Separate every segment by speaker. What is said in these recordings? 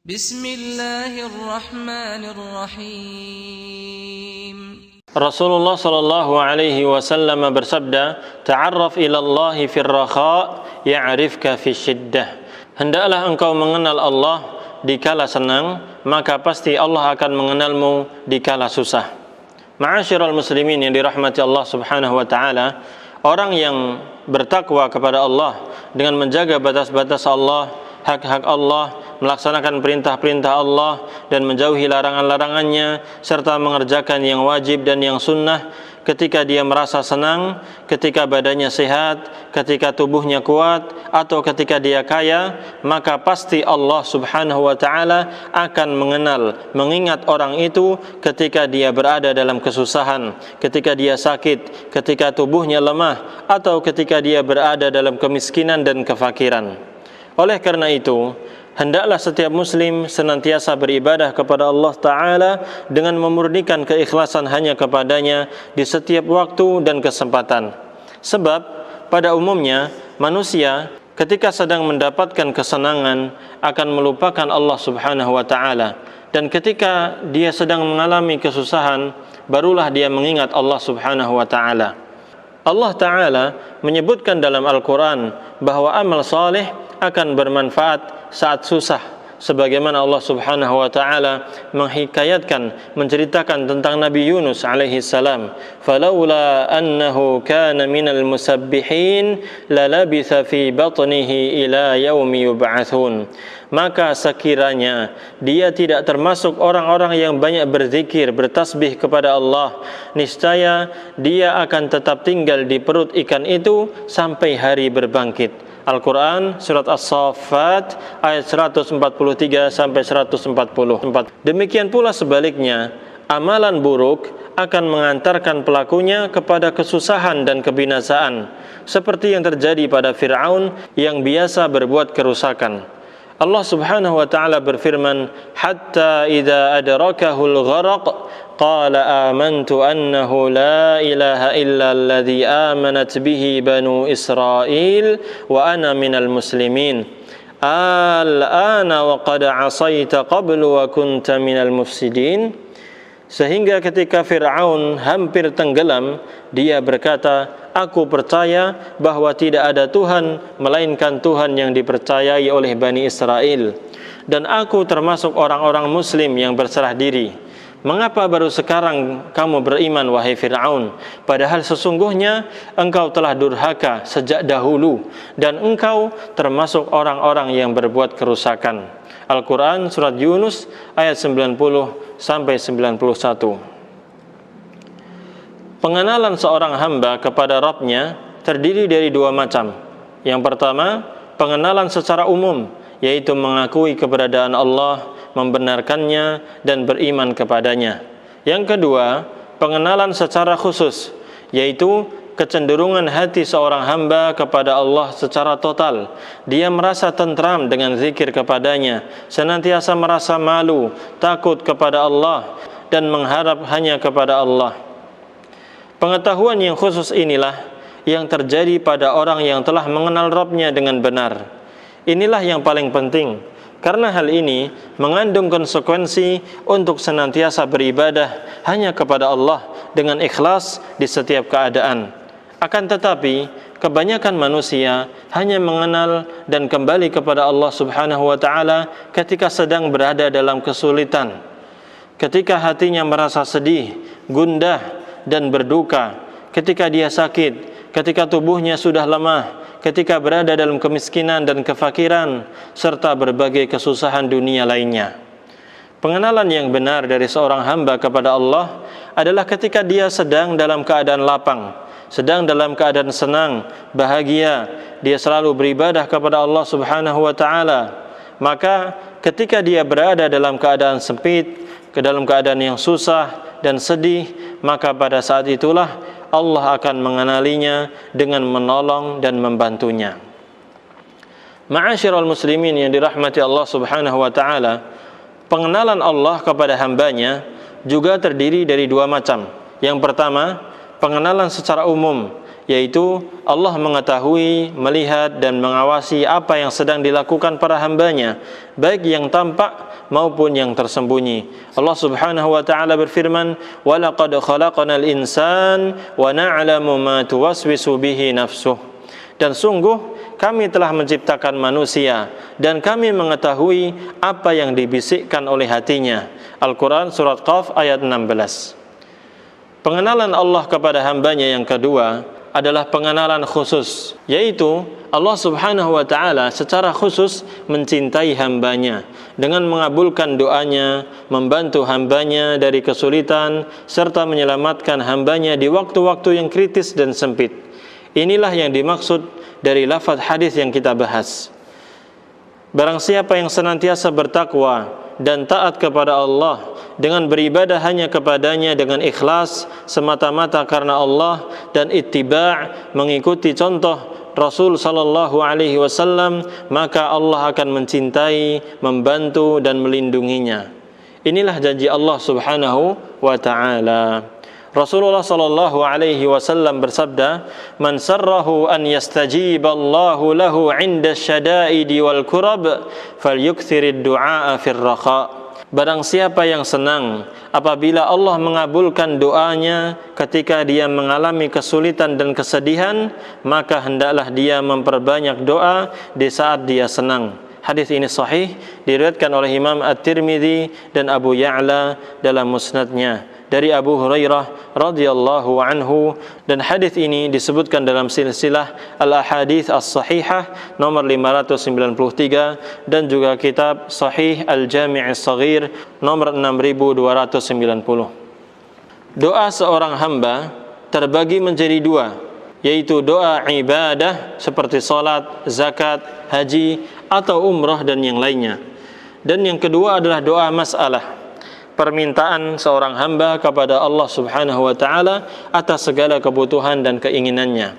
Speaker 1: Bismillahirrahmanirrahim.
Speaker 2: Rasulullah sallallahu alaihi wasallam bersabda, "Ta'arraf ila Allah fir rakha, ya'rifka fi syiddah." Hendaklah engkau mengenal Allah di kala senang, maka pasti Allah akan mengenalmu di kala susah. Ma'asyiral muslimin yang dirahmati Allah Subhanahu wa taala, orang yang bertakwa kepada Allah dengan menjaga batas-batas Allah, hak-hak Allah, melaksanakan perintah-perintah Allah dan menjauhi larangan-larangannya, serta mengerjakan yang wajib dan yang sunnah, ketika dia merasa senang, ketika badannya sehat, ketika tubuhnya kuat, atau ketika dia kaya, maka pasti Allah Subhanahu wa ta'ala akan mengingat orang itu ketika dia berada dalam kesusahan, ketika dia sakit, ketika tubuhnya lemah, atau ketika dia berada dalam kemiskinan dan kefakiran. Oleh karena itu, hendaklah setiap muslim senantiasa beribadah kepada Allah Ta'ala dengan memurnikan keikhlasan hanya kepadanya di setiap waktu dan kesempatan. Sebab pada umumnya manusia ketika sedang mendapatkan kesenangan akan melupakan Allah Subhanahu wa Ta'ala, dan ketika dia sedang mengalami kesusahan barulah dia mengingat Allah Subhanahu wa Ta'ala. Allah Ta'ala menyebutkan dalam Al-Quran bahwa amal saleh akan bermanfaat saat susah, sebagaimana Allah Subhanahu wa ta'ala menceritakan tentang Nabi Yunus alaihi salam, "Falaula annahu kana minal musabbihin lalabitha fi batnihi ila yaumi yub'atsun." Maka sekiranya dia tidak termasuk orang-orang yang banyak berzikir, bertasbih kepada Allah, niscaya dia akan tetap tinggal di perut ikan itu sampai hari berbangkit. Al-Quran Surat As-Saffat ayat 143 sampai 144. Demikian pula sebaliknya, amalan buruk akan mengantarkan pelakunya kepada kesusahan dan kebinasaan, seperti yang terjadi pada Fir'aun yang biasa berbuat kerusakan. Allah Subhanahu wa ta'ala berfirman, "Hatta idza adrakahul gharaq qala amantu annahu la ilaha illa alladhi amanat bihi banu Israil wa ana minal muslimin. Al-ana wa qad asaita qablu wa kunta minal mufsidin." Sehingga ketika Fir'aun hampir tenggelam, dia berkata, "Aku percaya bahwa tidak ada Tuhan melainkan Tuhan yang dipercayai oleh Bani Israel, dan aku termasuk orang-orang muslim yang berserah diri. Mengapa baru sekarang kamu beriman, wahai Fir'aun? Padahal sesungguhnya engkau telah durhaka sejak dahulu, dan engkau termasuk orang-orang yang berbuat kerusakan." Al-Quran Surat Yunus ayat 90 sampai 91. Pengenalan seorang hamba kepada Rabb-nya terdiri dari dua macam. Yang pertama, pengenalan secara umum, yaitu mengakui keberadaan Allah, membenarkannya, dan beriman kepadanya. Yang kedua, pengenalan secara khusus, yaitu kecenderungan hati seorang hamba kepada Allah secara total. Dia merasa tentram dengan zikir kepadanya, senantiasa merasa malu, takut kepada Allah, dan mengharap hanya kepada Allah. Pengetahuan yang khusus inilah yang terjadi pada orang yang telah mengenal Rabb-nya dengan benar. Inilah yang paling penting, karena hal ini mengandung konsekuensi untuk senantiasa beribadah hanya kepada Allah dengan ikhlas di setiap keadaan. Akan tetapi, kebanyakan manusia hanya mengenal dan kembali kepada Allah Subhanahu wa ta'ala ketika sedang berada dalam kesulitan, ketika hatinya merasa sedih, gundah, dan berduka, ketika dia sakit, ketika tubuhnya sudah lemah, ketika berada dalam kemiskinan dan kefakiran, serta berbagai kesusahan dunia lainnya. Pengenalan yang benar dari seorang hamba kepada Allah adalah ketika dia sedang dalam keadaan lapang, sedang dalam keadaan senang, bahagia, dia selalu beribadah kepada Allah Subhanahu wa ta'ala. Maka ketika dia berada dalam keadaan sempit, dalam keadaan yang susah dan sedih, maka pada saat itulah Allah akan mengenalinya dengan menolong dan membantunya. Ma'asyiral muslimin yang dirahmati Allah Subhanahu wa ta'ala, pengenalan Allah kepada hambanya juga terdiri dari dua macam. Yang pertama, pengenalan secara umum, yaitu Allah mengetahui, melihat dan mengawasi apa yang sedang dilakukan para hambanya, baik yang tampak maupun yang tersembunyi. Allah Subhanahu wa taala berfirman, "Wa laqad khalaqnal insan wa na'lamu ma tuwaswisu bihi nafsuh." Dan sungguh kami telah menciptakan manusia dan kami mengetahui apa yang dibisikkan oleh hatinya. Al-Quran Surat Qaf ayat 16. Pengenalan Allah kepada hambanya yang kedua adalah pengenalan khusus, yaitu Allah Subhanahu wa ta'ala secara khusus mencintai hambanya dengan mengabulkan doanya, membantu hambanya dari kesulitan, serta menyelamatkan hambanya di waktu-waktu yang kritis dan sempit. Inilah yang dimaksud dari lafaz hadis yang kita bahas. Barang siapa yang senantiasa bertakwa dan taat kepada Allah dengan beribadah hanya kepadanya dengan ikhlas semata-mata karena Allah dan ittiba' mengikuti contoh Rasul sallallahu alaihi wasallam, maka Allah akan mencintai, membantu dan melindunginya. Inilah janji Allah Subhanahu wa taala. Rasulullah sallallahu alaihi wasallam bersabda, "Man sarrahu an yastajiba Allahu lahu 'inda syada'idi wal kurab, falyukthirid du'a fir raqa." Barang siapa yang senang apabila Allah mengabulkan doanya ketika dia mengalami kesulitan dan kesedihan, maka hendaklah dia memperbanyak doa di saat dia senang. Hadis ini sahih, diriwayatkan oleh Imam At-Tirmidzi dan Abu Ya'la dalam musnadnya dari Abu Hurairah radhiyallahu anhu, dan hadis ini disebutkan dalam silsilah Al-Ahadits As-Sahihah nomor 593 dan juga kitab Sahih Al-Jami' As-Shaghir nomor 6290. Doa seorang hamba terbagi menjadi dua, yaitu doa ibadah seperti salat, zakat, haji atau umrah dan yang lainnya. Dan yang kedua adalah doa masalah, permintaan seorang hamba kepada Allah Subhanahu wa taala atas segala kebutuhan dan keinginannya.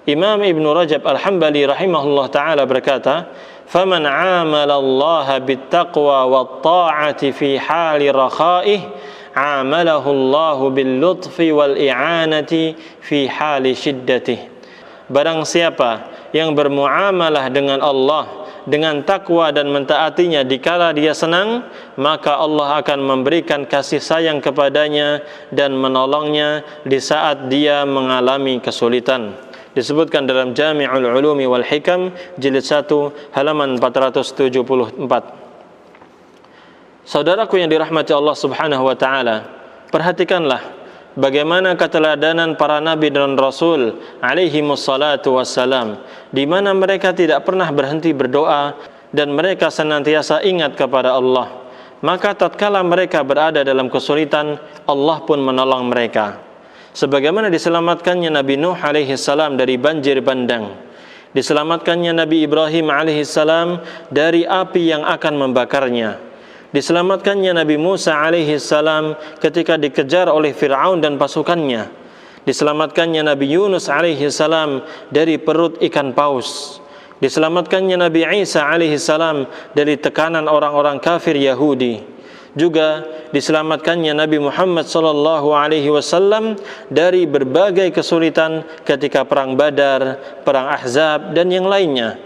Speaker 2: Imam Ibn Rajab Al-Hambali rahimahullah taala berkata, "Faman 'amala Allah bit-taqwa wat-ta'ati fi hali rakha'ih, 'amalahu Allah bil-lutfi wal-i'anati fi hali shiddatih." Barang siapa yang bermuamalah dengan Allah dengan takwa dan mentaatinya dikala dia senang, maka Allah akan memberikan kasih sayang kepadanya dan menolongnya di saat dia mengalami kesulitan. Disebutkan dalam Jami'ul Ulumi wal Hikam jilid 1 halaman 474. Saudaraku yang dirahmati Allah Subhanahu wa taala, perhatikanlah bagaimana keteladanan para nabi dan rasul alaihi wassalatu wassalam, di mana mereka tidak pernah berhenti berdoa dan mereka senantiasa ingat kepada Allah. Maka tatkala mereka berada dalam kesulitan, Allah pun menolong mereka. Sebagaimana diselamatkannya Nabi Nuh alaihi salam dari banjir bandang, diselamatkannya Nabi Ibrahim alaihi salam dari api yang akan membakarnya, diselamatkannya Nabi Musa alaihi salam ketika dikejar oleh Fir'aun dan pasukannya, diselamatkannya Nabi Yunus alaihi salam dari perut ikan paus, diselamatkannya Nabi Isa alaihi salam dari tekanan orang-orang kafir Yahudi, juga diselamatkannya Nabi Muhammad sallallahu alaihi wasallam dari berbagai kesulitan ketika perang Badar, perang Ahzab dan yang lainnya,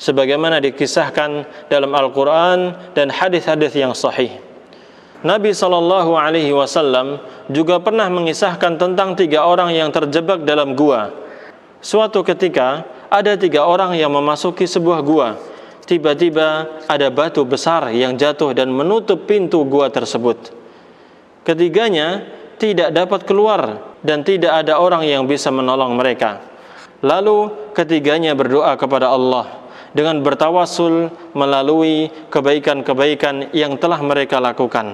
Speaker 2: sebagaimana dikisahkan dalam Al-Quran dan hadis-hadis yang sahih. Nabi sallallahu alaihi wasallam juga pernah mengisahkan tentang 3 orang yang terjebak dalam gua. Suatu ketika ada 3 orang yang memasuki sebuah gua. Tiba-tiba ada batu besar yang jatuh dan menutup pintu gua tersebut. Ketiganya tidak dapat keluar dan tidak ada orang yang bisa menolong mereka. Lalu ketiganya berdoa kepada Allah dengan bertawassul melalui kebaikan-kebaikan yang telah mereka lakukan.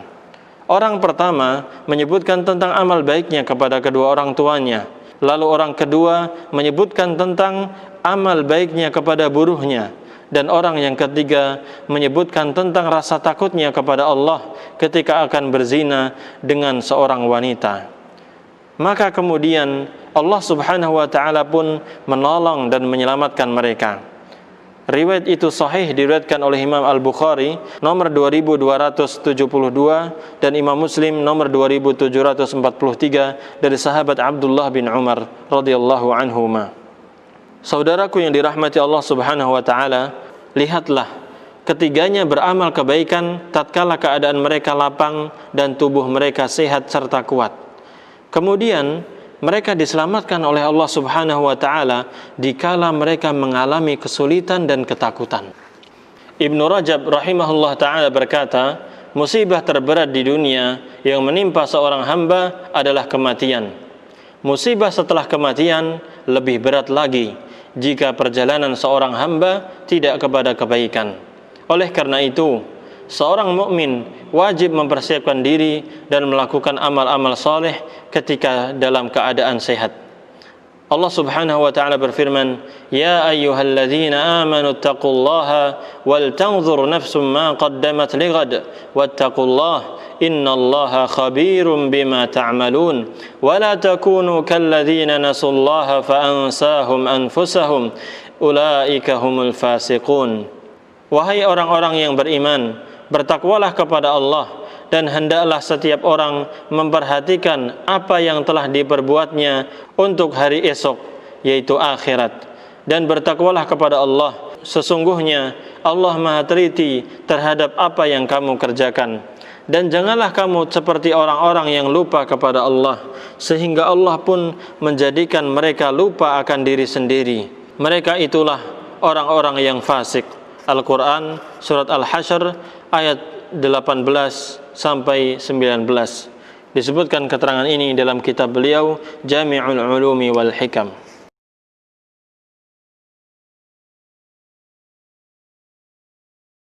Speaker 2: Orang pertama menyebutkan tentang amal baiknya kepada kedua orang tuanya. Lalu orang kedua menyebutkan tentang amal baiknya kepada buruhnya. Dan orang yang ketiga menyebutkan tentang rasa takutnya kepada Allah ketika akan berzina dengan seorang wanita. Maka kemudian Allah Subhanahu wa ta'ala pun menolong dan menyelamatkan mereka. Riwayat itu sahih diriwayatkan oleh Imam Al-Bukhari nomor 2272 dan Imam Muslim nomor 2743 dari sahabat Abdullah bin Umar radhiyallahu anhuma. Saudaraku yang dirahmati Allah Subhanahu wa taala, lihatlah ketiganya beramal kebaikan tatkala keadaan mereka lapang dan tubuh mereka sehat serta kuat. Kemudian mereka diselamatkan oleh Allah Subhanahu wa taala dikala mereka mengalami kesulitan dan ketakutan. Ibnu Rajab rahimahullah taala berkata, musibah terberat di dunia yang menimpa seorang hamba adalah kematian. Musibah setelah kematian lebih berat lagi jika perjalanan seorang hamba tidak kepada kebaikan. Oleh karena itu, seorang mukmin wajib mempersiapkan diri dan melakukan amal-amal saleh ketika dalam keadaan sehat. Allah Subhanahu wa taala berfirman, "Ya ayyuhalladzina amanu taqullaha wal tanzur nafsum ma qaddamat lighad wattaqullaha innallaha khabirum bima ta'malun wa la takunu kalladzina nasullaha fa ansahum anfusahum ulaika humul fasiqun." Wahai orang-orang yang beriman, bertakwalah kepada Allah dan hendaklah setiap orang memperhatikan apa yang telah diperbuatnya untuk hari esok, yaitu akhirat. Dan bertakwalah kepada Allah, sesungguhnya Allah Maha teliti terhadap apa yang kamu kerjakan. Dan janganlah kamu seperti orang-orang yang lupa kepada Allah, sehingga Allah pun menjadikan mereka lupa akan diri sendiri. Mereka itulah orang-orang yang fasik. Al-Quran Surat Al-Hasyr ayat 18 sampai 19. Disebutkan keterangan ini dalam kitab beliau Jami'ul Ulumi wal Hikam.